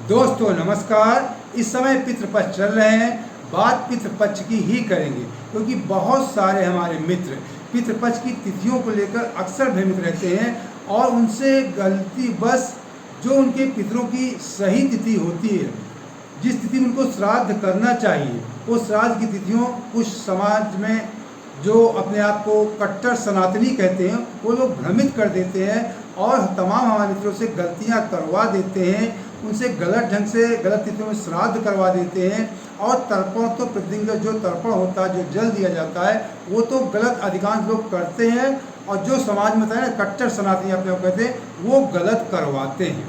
दोस्तों नमस्कार। इस समय पितृपक्ष चल रहे हैं, बात पितृपक्ष की ही करेंगे क्योंकि बहुत सारे हमारे मित्र पितृपक्ष की तिथियों को लेकर अक्सर भ्रमित रहते हैं और उनसे गलती बस जो उनके पितरों की सही तिथि होती है, जिस तिथि में उनको श्राद्ध करना चाहिए, वो श्राद्ध की तिथियों कुछ समाज में जो अपने आप को कट्टर सनातनी कहते हैं वो लोग भ्रमित कर देते हैं और तमाम हमारे मित्रों से गलतियां करवा देते हैं, उनसे गलत ढंग से गलत तिथियों में श्राद्ध करवा देते हैं। और तर्पण तो प्रतिदिन का जो तर्पण होता है, जो जल दिया जाता है, वो तो गलत अधिकांश लोग करते हैं और जो समाज में होता है ना कट्टर सनातनी अपने आप कहते हैं, वो गलत करवाते हैं।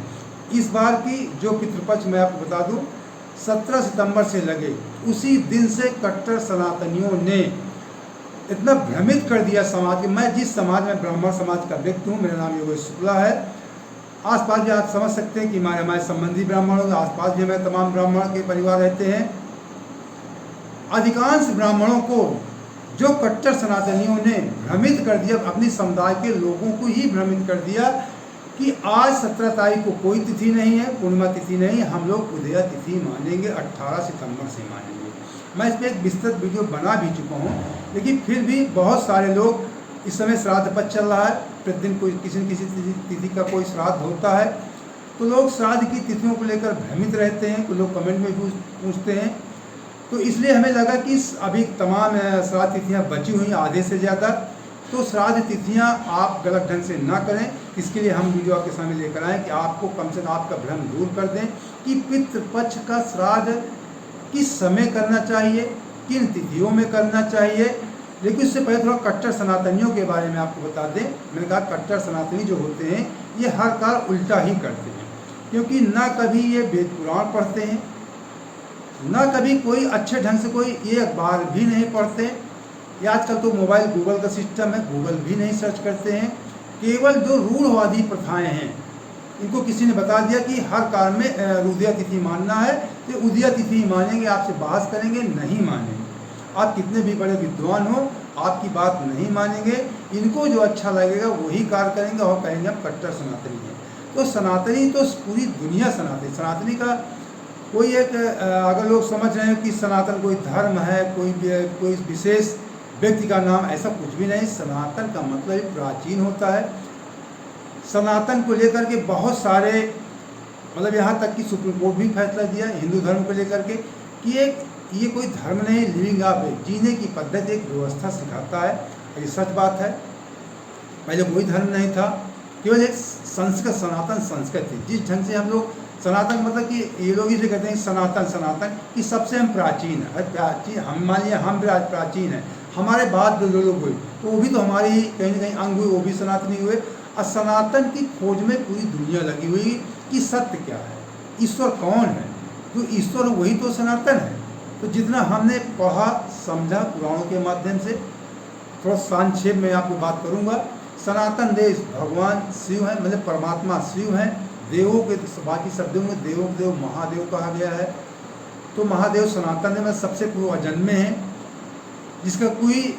इस बार की जो पितृपक्ष मैं आपको बता दूं 17 सितंबर से लगे, उसी दिन से कट्टर सनातनियों ने इतना भ्रमित कर दिया समाज के। मैं जिस समाज में ब्राह्मण समाज का व्यक्ति हूँ, मेरा नाम योगेश शुक्ला है। आसपास भी आप समझ सकते हैं कि हमारे संबंधी ब्राह्मण होंगे, आसपास भी हमें तमाम ब्राह्मण के परिवार रहते हैं। अधिकांश ब्राह्मणों को जो कट्टर सनातनियों ने भ्रमित कर दिया, अपनी समुदाय के लोगों को ही भ्रमित कर दिया कि आज 17 तारीख को कोई तिथि नहीं है, पूर्णिमा तिथि नहीं है, हम लोग उदया तिथि मानेंगे, 18 सितंबर से मानेंगे। मैं इस पर एक विस्तृत वीडियो बना भी चुका हूँ, लेकिन फिर भी बहुत सारे लोग इस समय श्राद्ध पक्ष चल रहा है, प्रतिदिन कोई किसी न किसी तिथि का कोई श्राद्ध होता है, तो लोग श्राद्ध की तिथियों को लेकर भ्रमित रहते हैं। कुछ लोग कमेंट में पूछते हैं, तो इसलिए हमें लगा कि अभी तमाम श्राद्ध तिथियाँ बची हुई आधे से ज़्यादा, तो श्राद्ध तिथियाँ आप गलत ढंग से ना करें। इसके लिए हम वीडियो आपके सामने लेकर आएँ कि आपको कम से कम आपका भ्रम दूर कर दें कि पितृपक्ष का श्राद्ध किस समय करना चाहिए, किन तिथियों में करना चाहिए। लेकिन उससे पहले थोड़ा कट्टर सनातनियों के बारे में आपको बता दें। मैंने कहा कट्टर सनातनी जो होते हैं ये हर काल उल्टा ही करते हैं, क्योंकि ना कभी ये वेद पुराण पढ़ते हैं, ना कभी कोई अच्छे ढंग से कोई ये अखबार भी नहीं पढ़ते। या आजकल तो मोबाइल गूगल का सिस्टम है, गूगल भी नहीं सर्च करते हैं। केवल जो रूढ़वादी प्रथाएं हैं, इनको किसी ने बता दिया कि हर काल में उदया तिथि मानना है, तो उदया तिथि मानेंगे, आपसे बहस करेंगे, नहीं मानेंगे। आप कितने भी बड़े विद्वान हो, आपकी बात नहीं मानेंगे। इनको जो अच्छा लगेगा वही कार्य करेंगे और कहेंगे हम कट्टर सनातनी हैं। तो सनातनी तो पूरी दुनिया सनातनी, सनातनी का कोई एक अगर लोग समझ रहे हैं कि सनातन कोई धर्म है, कोई विशेष व्यक्ति का नाम, ऐसा कुछ भी नहीं। सनातन का मतलब प्राचीन होता है। सनातन को लेकर के बहुत सारे मतलब यहाँ तक कि सुप्रीम कोर्ट भी फैसला दिया हिंदू धर्म को लेकर के कि ये कोई धर्म नहीं, लिविंग आप जीने की पद्धति, एक व्यवस्था सिखाता है। ये सच बात है। पहले कोई धर्म नहीं था, केवल एक संस्कृत, सनातन संस्कृत थी। जिस ढंग से हम लोग सनातन मतलब कि ये लोग इसे कहते हैं सनातन सनातन कि सबसे हम प्राचीन है, प्राचीन हम मान लिया, हम प्राचीन है। हमारे बाद जो लोग हुए तो वो भी तो हमारी कहीं ना कहीं अंग हुए, वो भी सनातनी हुए। और सनातन की खोज में पूरी दुनिया लगी हुई कि सत्य क्या है, ईश्वर कौन है। जो ईश्वर वही तो सनातन है। तो जितना हमने पढ़ा समझा पुराणों के माध्यम से, थोड़ा संक्षेप में आपको बात करूंगा। सनातन देश भगवान शिव है, मतलब परमात्मा शिव है। देवों के बाकी शब्दों में देवों के देव महादेव कहा गया है। तो महादेव सनातन में सबसे पूर्व अजन्मे हैं, जिसका कोई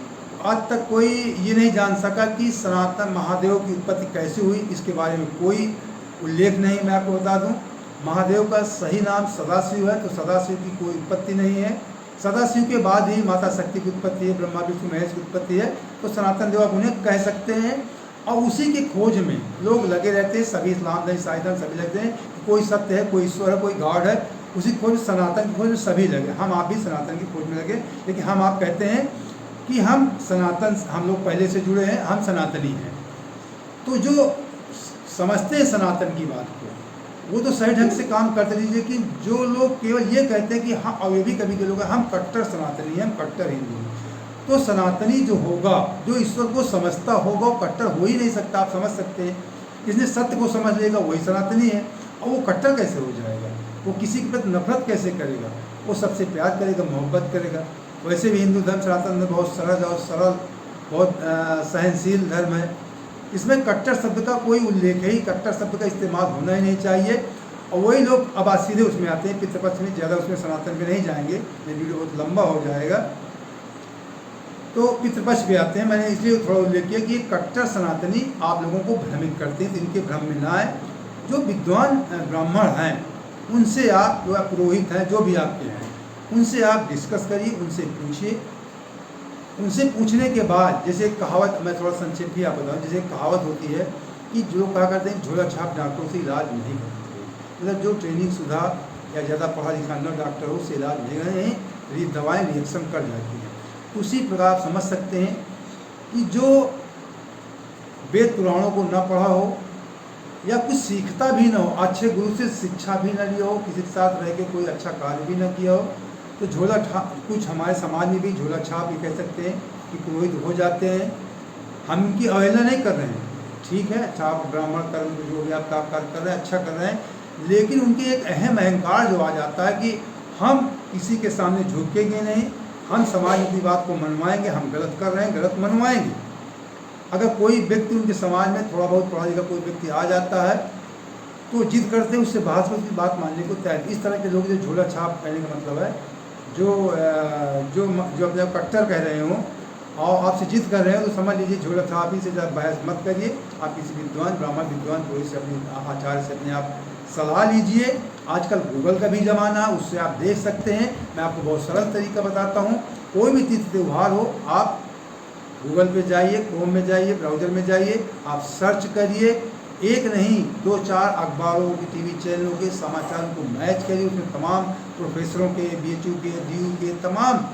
आज तक कोई ये नहीं जान सका कि सनातन महादेव की उत्पत्ति कैसे हुई। इसके बारे में कोई उल्लेख नहीं। मैं आपको बता दूं, महादेव का सही नाम सदाशिव है, तो सदाशिव की कोई उत्पत्ति नहीं है। सदाशिव के बाद ही माता शक्ति की उत्पत्ति है, ब्रह्मा विष्णु महेश की उत्पत्ति है। तो सनातन देव आप उन्हें कह सकते हैं। और उसी की खोज में लोग लगे रहते हैं, सभी इस्लाम धर्म ईसाई धर्म सभी लगते हैं। कोई सत्य है, कोई ईश्वर है, कोई गॉड है, उसी खोज सनातन की खोज में सभी लगे। हम आप भी सनातन की खोज में लगे, लेकिन हम आप कहते हैं कि हम सनातन, हम लोग पहले से जुड़े हैं, हम सनातनी हैं। तो जो समझते हैं सनातन की बात को, वो तो सही ढंग से काम करते लीजिए। कि जो लोग केवल ये कहते हैं कि हाँ, और ये भी कभी के लोग हम कट्टर सनातनी हैं, हम कट्टर हिंदू हैं, तो सनातनी जो होगा, जो ईश्वर को समझता होगा, वो कट्टर हो ही नहीं सकता। आप समझ सकते हैं, जिसने सत्य को समझ लेगा वही सनातनी है। और वो कट्टर कैसे हो जाएगा? वो किसी के प्रति नफरत कैसे करेगा? वो सबसे प्यार करेगा, मोहब्बत करेगा। वैसे भी हिंदू धर्म सनातन धर्म बहुत सरल, बहुत सहनशील धर्म है। इसमें कट्टर शब्द का कोई उल्लेख है ही, कट्टर शब्द का इस्तेमाल होना ही नहीं चाहिए। और वही लोग अब आज सीधे उसमें आते हैं, पितृपक्ष में। ज़्यादा उसमें सनातन में नहीं जाएंगे, ये वीडियो बहुत लंबा हो जाएगा। तो पितृपक्ष भी आते हैं, मैंने इसलिए थोड़ा उल्लेख किया कि कट्टर सनातनी आप लोगों को भ्रमित करते हैं, तो इनके भ्रम में ना आए। जो विद्वान ब्राह्मण हैं उनसे आप जो पुरोहित हैं, जो भी आपके हैं, उनसे आप डिस्कस करिए, उनसे पूछिए। उनसे पूछने के बाद, जैसे कहावत, मैं थोड़ा संक्षेप ही आप बताऊँ, जैसे कहावत होती है कि जो कहा करते हैं झोला छाप डॉक्टरों से इलाज नहीं करते, मतलब जो ट्रेनिंग शुदा या ज़्यादा पढ़ा लिखा न डॉक्टर हो, उससे इलाज नहीं करते, दवाएँ रिएक्शन कर जाती हैं। उसी प्रकार आप समझ सकते हैं कि जो वेद पुराणों को न पढ़ा हो या कुछ सीखता भी न हो, अच्छे गुरु से शिक्षा भी न लिया हो, किसी के साथ रह के कोई अच्छा कार्य भी न किया हो, तो झोला छाप, कुछ हमारे समाज में भी झोला छाप ये कह सकते हैं कि पुरोहित हो जाते हैं। हम उनकी अवहेलना नहीं कर रहे हैं, ठीक है, अच्छा आप ब्राह्मण कर्म जो भी आप कार्य कर रहे हैं अच्छा कर रहे हैं, लेकिन उनके एक अहम अहंकार जो आ जाता है कि हम किसी के सामने झुकेंगे नहीं, हम समाज की बात को मनवाएंगे, हम गलत कर रहे हैं गलत मनवाएंगे। अगर कोई व्यक्ति उनके समाज में थोड़ा बहुत पढ़ा लिखा कोई व्यक्ति आ जाता है तो जिद करते हैं उससे बहस में उसकी बात मानने को तैयार। इस तरह के लोग जो झोला छाप कहने का मतलब है, जो जो जो अपने कट्टर कह रहे हों और आपसे जिद कर रहे हैं, तो समझ लीजिए झोला छाप ही से बहस मत करिए। आप किसी विद्वान, ब्राह्मण विद्वान कोई से, अपने आचार्य से अपने आप सलाह लीजिए। आजकल गूगल का भी ज़माना है, उससे आप देख सकते हैं। मैं आपको बहुत सरल तरीका बताता हूँ। कोई भी तीर्थ त्यौहार हो, आप गूगल पे जाइए, क्रोम में जाइए, ब्राउज़र में जाइए, आप सर्च करिए, एक नहीं 2-4 अखबारों के, टीवी चैनलों के समाचार को मैच करिए। उसमें तमाम प्रोफेसरों के, BHU के, DU के, तमाम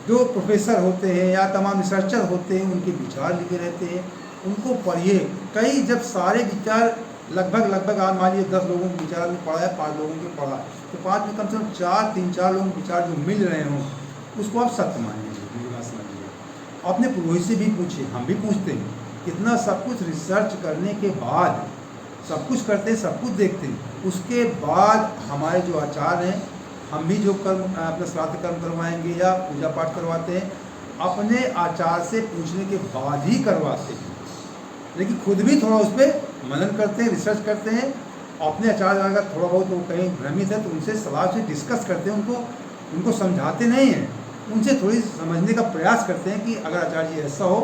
जो प्रोफेसर होते हैं या तमाम रिसर्चर होते हैं, उनके विचार लिखे रहते हैं, उनको पढ़िए। कई जब सारे विचार लगभग आप मान लीजिए 10 लोगों के विचार में पढ़ा है, 5 लोगों के पढ़ा, तो 5 में कम से कम 3-4 लोगों के विचार जो मिल रहे हों, उसको आप सत्य मान लीजिए, मेरी बात समझिए। अपने पुरोहित से भी पूछिए, हम भी पूछते हैं, कितना सब कुछ रिसर्च करने के बाद सब कुछ करते हैं, सब कुछ देखते हैं, उसके बाद हमारे जो आचार्य हैं, हम भी जो कर्म अपना श्राद्ध कर्म करवाएंगे या पूजा पाठ करवाते हैं, अपने आचार्य से पूछने के बाद ही करवाते हैं। लेकिन खुद भी थोड़ा उस पर मनन करते हैं, रिसर्च करते हैं। अपने आचार्य अगर थोड़ा बहुत वो कहीं भ्रमित है तो उनसे सलाह से डिस्कस करते हैं, उनको समझाते नहीं हैं, उनसे थोड़ी समझने का प्रयास करते हैं कि अगर आचार्य जी ऐसा हो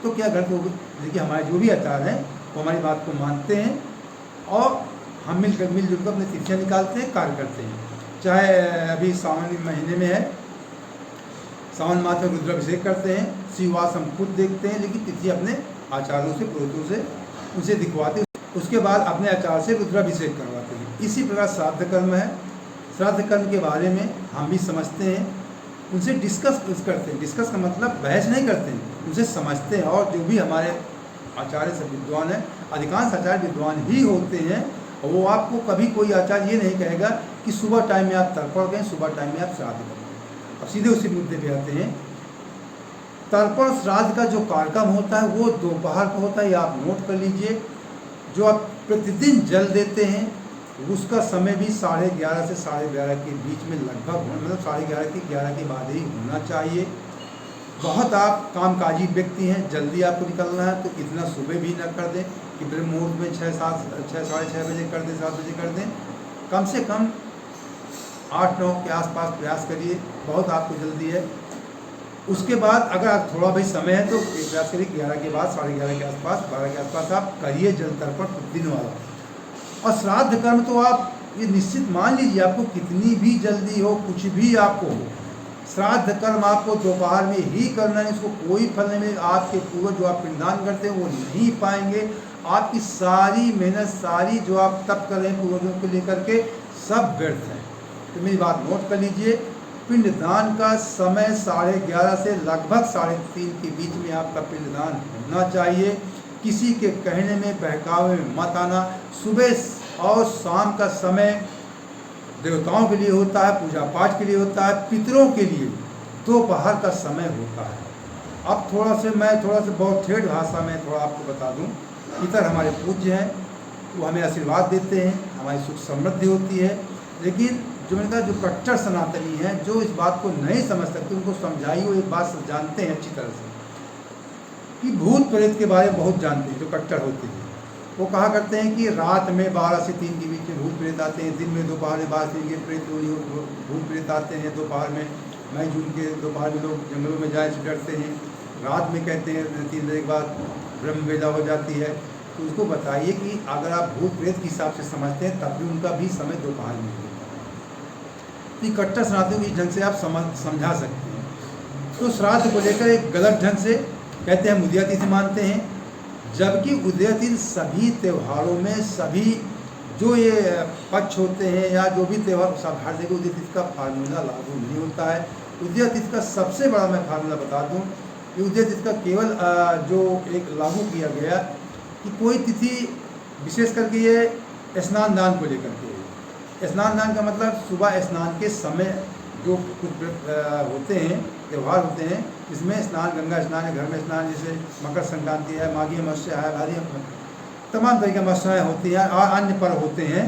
तो क्या गलत होगी। देखिए हमारे जो भी आचार्य हैं वो हमारी बात को मानते हैं और हम मिलजुल कर अपनी तिथियाँ निकालते हैं, कार्य करते हैं। चाहे अभी सावन महीने में है, सावन मास में रुद्राभिषेक करते हैं, शिववास हम खुद देखते हैं, लेकिन तिथि अपने आचार्यों से, पुरोहितों से उनसे दिखवाते हैं, उसके बाद अपने आचार्य से रुद्राभिषेक करवाते हैं। इसी प्रकार श्राद्ध कर्म है। श्राद्ध कर्म के बारे में हम भी समझते हैं, उनसे डिस्कस करते हैं। डिस्कस का मतलब बहस नहीं करते हैं, उनसे समझते हैं। और जो भी हमारे आचार्य सब विद्वान हैं, अधिकांश आचार्य विद्वान ही होते हैं, और वो आपको कभी कोई आचार्य ये नहीं कहेगा कि सुबह टाइम में आप तर्पण करें, सुबह टाइम में आप श्राद्ध करें। अब सीधे उसी मुद्दे पे आते हैं। तर्पण श्राद्ध का जो कार्यक्रम होता है वो दोपहर को होता है, ये आप नोट कर लीजिए। जो आप प्रतिदिन जल देते हैं उसका समय भी 11:30 से 11:30 के बीच में लगभग, मतलब 11:30 के बाद ही होना चाहिए। बहुत आप कामकाजी व्यक्ति हैं, जल्दी आपको निकलना है तो इतना सुबह भी न कर दें कि ब्रह्म मुहूर्त में 6 साढ़े 6 बजे कर दें, 7 बजे कर दें। कम से कम 8-9 के आसपास प्रयास करिए, बहुत आपको जल्दी है। उसके बाद अगर आप थोड़ा भाई समय है तो प्रयास करिए 11 के बाद, 11:30 के आसपास, 12 के आसपास आप करिए जल तर्पण प्रतिदिन वाला। और श्राद्ध कर्म तो आप ये निश्चित मान लीजिए, आपको कितनी भी जल्दी हो, कुछ भी आपको हो, श्राद्ध कर्म आपको दोपहर में ही करना है। इसको कोई फल नहीं मिलेगा। आपके पूर्वज जो आप पिंडदान करते हैं वो नहीं पाएंगे। आपकी सारी मेहनत, सारी जो आप तप कर रहे हैं पूर्वजों को लेकर के, सब व्यर्थ है। तो मेरी बात नोट कर लीजिए, पिंडदान का समय 11:30 से लगभग 3:30 के बीच में आपका पिंडदान होना चाहिए। किसी के कहने में, बहकावे में मत आना। सुबह और शाम का समय देवताओं के लिए होता है, पूजा पाठ के लिए होता है, पितरों के लिए दोपहर का समय होता है। अब मैं थोड़ा सा बहुत ठेठ भाषा में थोड़ा आपको बता दूं, पितर हमारे पूज्य हैं, वो हमें आशीर्वाद देते हैं, हमारी सुख समृद्धि होती है। लेकिन जो मैंने कहा, जो कट्टर सनातनी हैं, जो इस बात को नहीं समझ सकते, उनको समझाइए। वो एक बात जानते हैं अच्छी तरह से कि भूत प्रेत के बारे में बहुत जानते हैं, जो कट्टर होते हैं। वो कहा करते हैं कि रात में 12 से 3 के बीच में भूत प्रेत आते हैं, दिन में दोपहर में 12 से 3 के भूत प्रेत आते हैं। दोपहर में मई जून के दोपहर में लोग जंगलों में जाए से डरते हैं। रात में कहते हैं 3 बजे के बाद ब्रह्म वेला हो जाती है। तो उसको बताइए कि अगर आप भूत प्रेत के हिसाब से समझते हैं तब भी उनका भी समय दोपहर में है। तो कट्टर सनातनियों को इस ढंग से आप समझा सकते हैं। तो श्राद्ध को लेकर एक गलत ढंग से कहते हैं उदया तिथि मानते हैं, जबकि उदया तिथि सभी त्योहारों में सभी जो ये पक्ष होते हैं या जो भी त्यौहार सब हर जगह उदया तिथि का फार्मूला लागू नहीं होता है। उदया तिथि का सबसे बड़ा मैं फार्मूला बता दूं कि उदया तिथि का केवल जो एक लागू किया गया कि कोई तिथि विशेष करके ये स्नान दान को लेकर के, स्नान दान का मतलब सुबह स्नान के समय जो कुछ होते हैं त्यौहार होते हैं, इसमें स्नान गंगा स्नान है, घर में स्नान, जैसे मकर संक्रांति है, माघी अमावस्या है, आदि तमाम तरह की अमावस्याएँ होती हैं और अन्य पर्व होते हैं।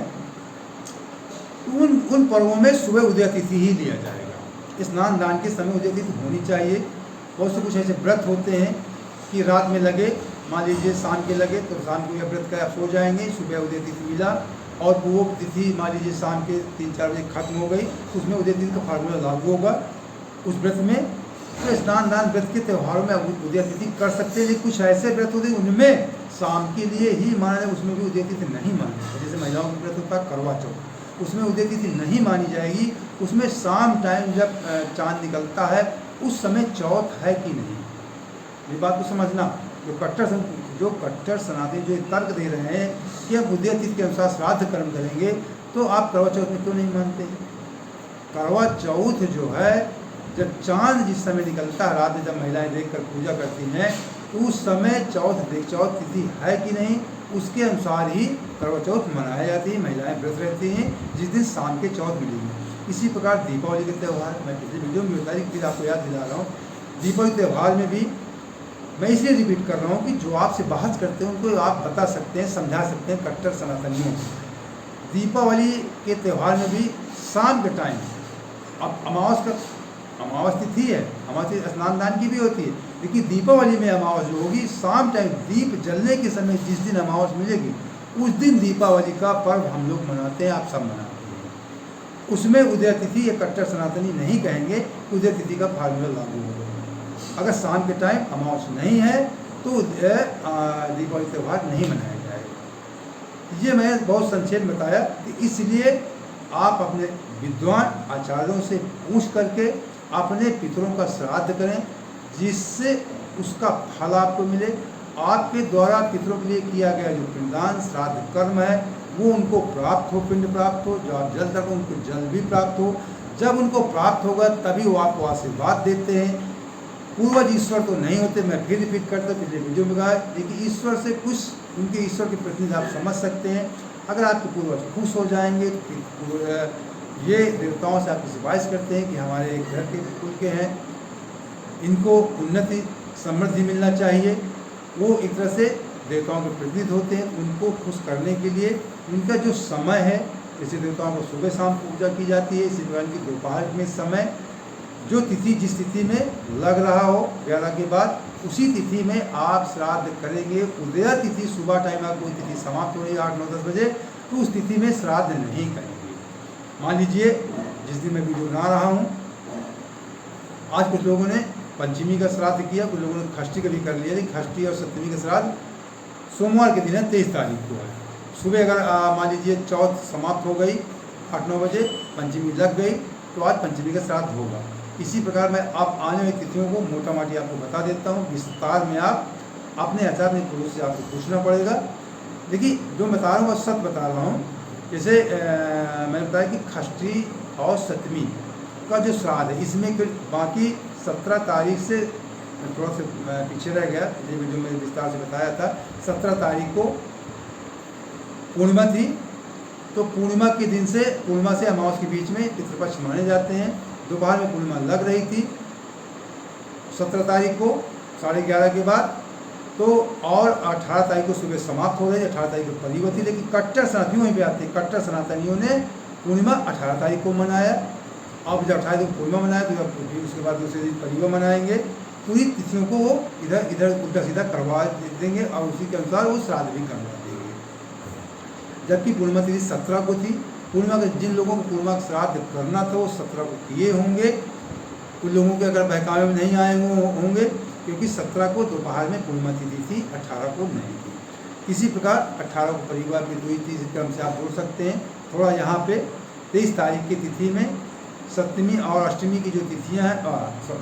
उन पर्वों में सुबह उदय तिथि ही लिया जाएगा। स्नान दान के समय उदय तिथि होनी चाहिए। बहुत से कुछ ऐसे व्रत होते हैं कि रात में लगे, मान लीजिए शाम के लगे तो शाम को यह व्रत का सो जाएंगे, सुबह उदय तिथि मिला और वो तिथि मान लीजिए शाम के 3-4 बजे खत्म हो गई, उसमें उदय तिथि का फार्मूला लागू होगा उस व्रत में। तो स्नान दान व्रत के त्यौहारों में उदय तिथि कर सकते हैं, लेकिन कुछ ऐसे व्रत होते हैं उनमें शाम के लिए ही माना जाए, उसमें भी उदय तिथि नहीं मानी। जैसे महिलाओं का व्रत होता है करवा चौथ, उसमें उदय तिथि नहीं मानी जाएगी। उसमें शाम टाइम जब चाँद निकलता है उस समय चौथ है कि नहीं, ये बात को समझना। जो कट्टर सनातनी जो तर्क दे रहे हैं कि हम उदय तिथि के अनुसार श्राद्ध कर्म करेंगे, तो आप करवा चौथ में क्यों नहीं मानते? करवा चौथ जो है जब चांद जिस समय निकलता है रात में, जब महिलाएं देखकर पूजा करती हैं, तो उस समय चौथ तिथि है कि नहीं उसके अनुसार ही करवा चौथ मनाया जाती है। महिलाएं व्रत रहती हैं जिस दिन शाम के चौथ मिलेगी। इसी प्रकार दीपावली के त्यौहार, मैं पिछले वीडियो में बताई, फिर आपको याद दिला रहा हूँ। दीपावली त्यौहार में भी मैं इसलिए रिपीट कर रहा हूँ कि जो आपसे बहस करते हैं उनको आप बता सकते हैं, समझा सकते हैं कट्टर सनातनियों को। दीपावली के त्यौहार में भी शाम के टाइम, अब अमावस तिथि है, अमावस स्नान दान की भी होती है, लेकिन दीपावली में अमावस जो होगी शाम टाइम दीप जलने के समय, जिस दिन अमावस मिलेगी उस दिन दीपावली का पर्व हम लोग मनाते हैं, आप सब मनाते हैं। उसमें उदय तिथि ये कट्टर सनातनी नहीं कहेंगे उदय तिथि का फार्मूला लागू होगा। अगर शाम के टाइम अमावस नहीं है तो दीपावली त्यौहार नहीं मनाया जाएगा। ये मैं बहुत संक्षेप में बताया कि इसलिए आप अपने विद्वान आचार्यों से पूछ करके अपने पितरों का श्राद्ध करें, जिससे उसका फल आपको मिले। आपके द्वारा पितरों के लिए किया गया जो पिंडदान श्राद्ध कर्म है वो उनको प्राप्त हो, पिंड प्राप्त हो। जो आप जल तक उनको जल भी प्राप्त हो। जब उनको प्राप्त होगा तभी वो आपको आशीर्वाद देते हैं। पूर्वज ईश्वर तो नहीं होते, मैं फिर रिपीट करता हूँ, पिछले वीडियो में कहा, लेकिन ईश्वर से कुछ उनके ईश्वर के प्रतिनिधि आप समझ सकते हैं। अगर आपके पूर्वज खुश हो जाएंगे तो ये देवताओं से आप सिफारिश करते हैं कि हमारे घर के कुल के हैं, इनको उन्नति समृद्धि मिलना चाहिए। वो एक तरह से देवताओं के प्रतिनिधि होते हैं। उनको खुश करने के लिए उनका जो समय है, जैसे देवताओं को सुबह शाम पूजा की जाती है, इसी प्रकार की दोपहर में समय, जो तिथि जिस तिथि में लग रहा हो 11 के बाद, उसी तिथि में आप श्राद्ध करेंगे। उदया तिथि सुबह टाइम में कोई तिथि समाप्त हो रही है 8, 9, 10 बजे, तो उस तिथि में श्राद्ध नहीं करेंगे। मान लीजिए जिस दिन मैं वीडियो बना रहा हूँ, आज कुछ लोगों ने पंचमी का श्राद्ध किया, कुछ लोगों ने खष्टी का भी कर लिया, लेकिन खष्टी और सप्तमी का श्राद्ध सोमवार के दिन है, 23 तारीख को है। सुबह अगर मान लीजिए चौथ समाप्त हो गई 8, 9 बजे, पंचमी लग गई, तो आज पंचमी का श्राद्ध होगा। इसी प्रकार मैं आप आने वाली तिथियों को मोटा मोटी आपको बता देता हूँ। विस्तार में आप अपने आचार्य पुरुष से आपको पूछना पड़ेगा, लेकिन जो बता रहा हूँ वह सत्य बता रहा हूँ। जैसे मैंने बताया कि खष्टी और सप्तमी का जो श्राद्ध है, इसमें फिर बाकी 17 तारीख से थोड़ा सा पीछे रह गया, ये वीडियो में विस्तार से बताया था। 17 तारीख को पूर्णिमा थी, तो पूर्णिमा के दिन से, पूर्णिमा से अमावस के बीच में पितृपक्ष माने जाते हैं। दोपहर में पूर्णिमा लग रही थी 17 तारीख को 11:30 के बाद, तो और 18 तारीख को सुबह समाप्त हो रही है। 18 तारीख को परिवा थी, लेकिन कट्टर सनातनियों वहीं पे आते हैं। कट्टर सनातनियों ने पूर्णिमा 18 तारीख को मनाया। अब जब 18 तारीख को पूर्णिमा मनाया तो फिर उसके बाद दूसरे दिन परिवा मनाएंगे। पूरी तिथियों को वो इधर उल्टा सीधा करवा देंगे और उसी के अनुसार वो श्राद्ध भी करवा देंगे। जबकि पूर्णिमा तिथि 17 को थी। पूर्णिमा के जिन लोगों को पूर्णिमा का श्राद्ध करना था वो 17 को किए होंगे। कुछ लोगों के अगर बहकावे में नहीं आए होंगे, क्योंकि 17 को दोपहर में पूर्णिमा तिथि थी, 18 को नहीं थी। इसी प्रकार 18 को परिवार की हुई थी, इस क्रम से आप बोल सकते हैं। थोड़ा यहाँ पे 23 तारीख की तिथि में सप्तमी और अष्टमी की जो तिथियां हैं,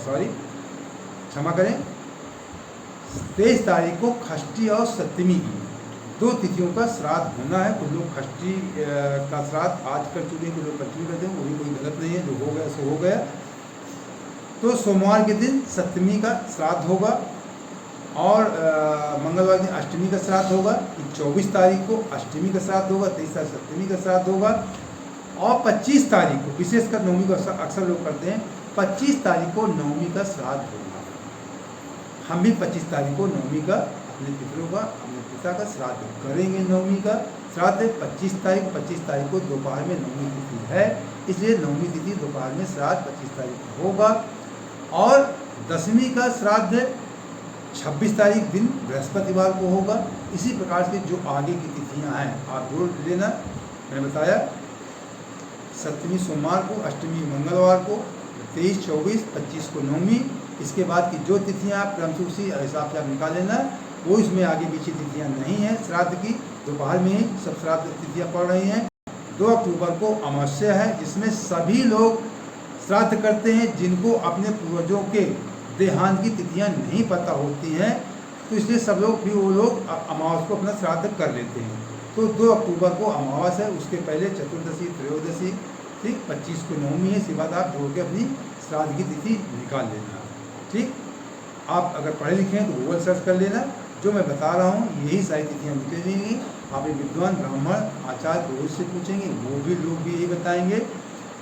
सॉरी क्षमा करें, 23 तारीख को षष्ठी और सप्तमी की 2 तिथियों का श्राद्ध होना है। कुछ लोग षष्ठी का श्राद्ध आज कर चुके हैं, कुछ लोग पंचमी करते हैं, वो भी कोई गलत नहीं है, जो हो गया सो हो गया। तो सोमवार के दिन सप्तमी का श्राद्ध होगा और मंगलवार दिन अष्टमी का श्राद्ध होगा। 24 तारीख को अष्टमी का श्राद्ध होगा, 23 तारीख सप्तमी का श्राद्ध होगा और 25 तारीख को, विशेषकर नवमी को अक्सर लोग करते हैं, 25 तारीख को नवमी का श्राद्ध होगा। हम भी 25 तारीख को नवमी का अपने पितरों का, अपने पिता का श्राद्ध करेंगे। नवमी का श्राद्ध 25 तारीख को दोपहर में नवमी तिथि है, इसलिए नवमी तिथि दोपहर में श्राद्ध 25 तारीख को होगा। और दशमी का श्राद्ध 26 तारीख दिन बृहस्पतिवार को होगा। इसी प्रकार से जो आगे की तिथियां हैं आप जोड़ लेना। मैंने बताया सप्तमी सोमवार को, अष्टमी मंगलवार को, 23, 24, 25 को नवमी। इसके बाद की जो तिथियां आप क्रम से उसी हिसाब से आप निकाल लेना, वो इसमें आगे पीछे तिथियां नहीं हैं श्राद्ध की, दोपहर में ही सब श्राद्ध तिथियां पड़ रही हैं। 2 अक्टूबर को अमावस्या है, जिसमें सभी लोग श्राद्ध करते हैं जिनको अपने पूर्वजों के देहांत की तिथियां नहीं पता होती हैं, तो इसलिए सब लोग भी वो लोग अमावस को अपना श्राद्ध कर लेते हैं। तो 2 अक्टूबर को अमावस है, उसके पहले चतुर्दशी, त्रयोदशी, ठीक, 25 को नवमी है। इसके बाद आप जोड़ के अपनी श्राद्ध की तिथि निकाल लेना। ठीक, आप अगर पढ़े लिखे हैं तो गूगल सर्च कर लेना, जो मैं बता रहा हूँ यही सारी तिथियाँ निकलेंगी। आप एक विद्वान ब्राह्मण आचार्य पुरोहित से पूछेंगे, वो भी लोग भी यही बताएंगे।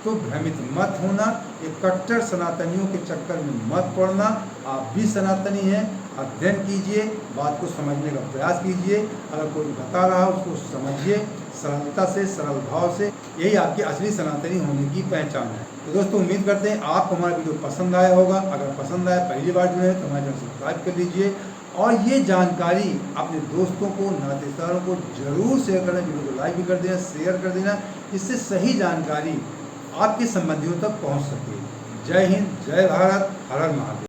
तो भ्रमित मत होना, ये कट्टर सनातनियों के चक्कर में मत पड़ना। आप भी सनातनी हैं, अध्ययन कीजिए, बात को समझने का प्रयास कीजिए। अगर कोई बता रहा है उसको समझिए सरलता से, सरल भाव से। यही आपकी असली सनातनी होने की पहचान है। तो दोस्तों उम्मीद करते हैं आपको हमारा वीडियो पसंद आया होगा। अगर पसंद आया, पहली बार जो है तो हमारे चैनल सब्सक्राइब कर लीजिए और ये जानकारी अपने दोस्तों को, नातेदारों को जरूर शेयर करना। वीडियो को लाइक भी कर देना, शेयर कर देना, इससे सही जानकारी आपके संबंधियों तक पहुंच सके। जय हिंद, जय भारत, हर हर महादेव।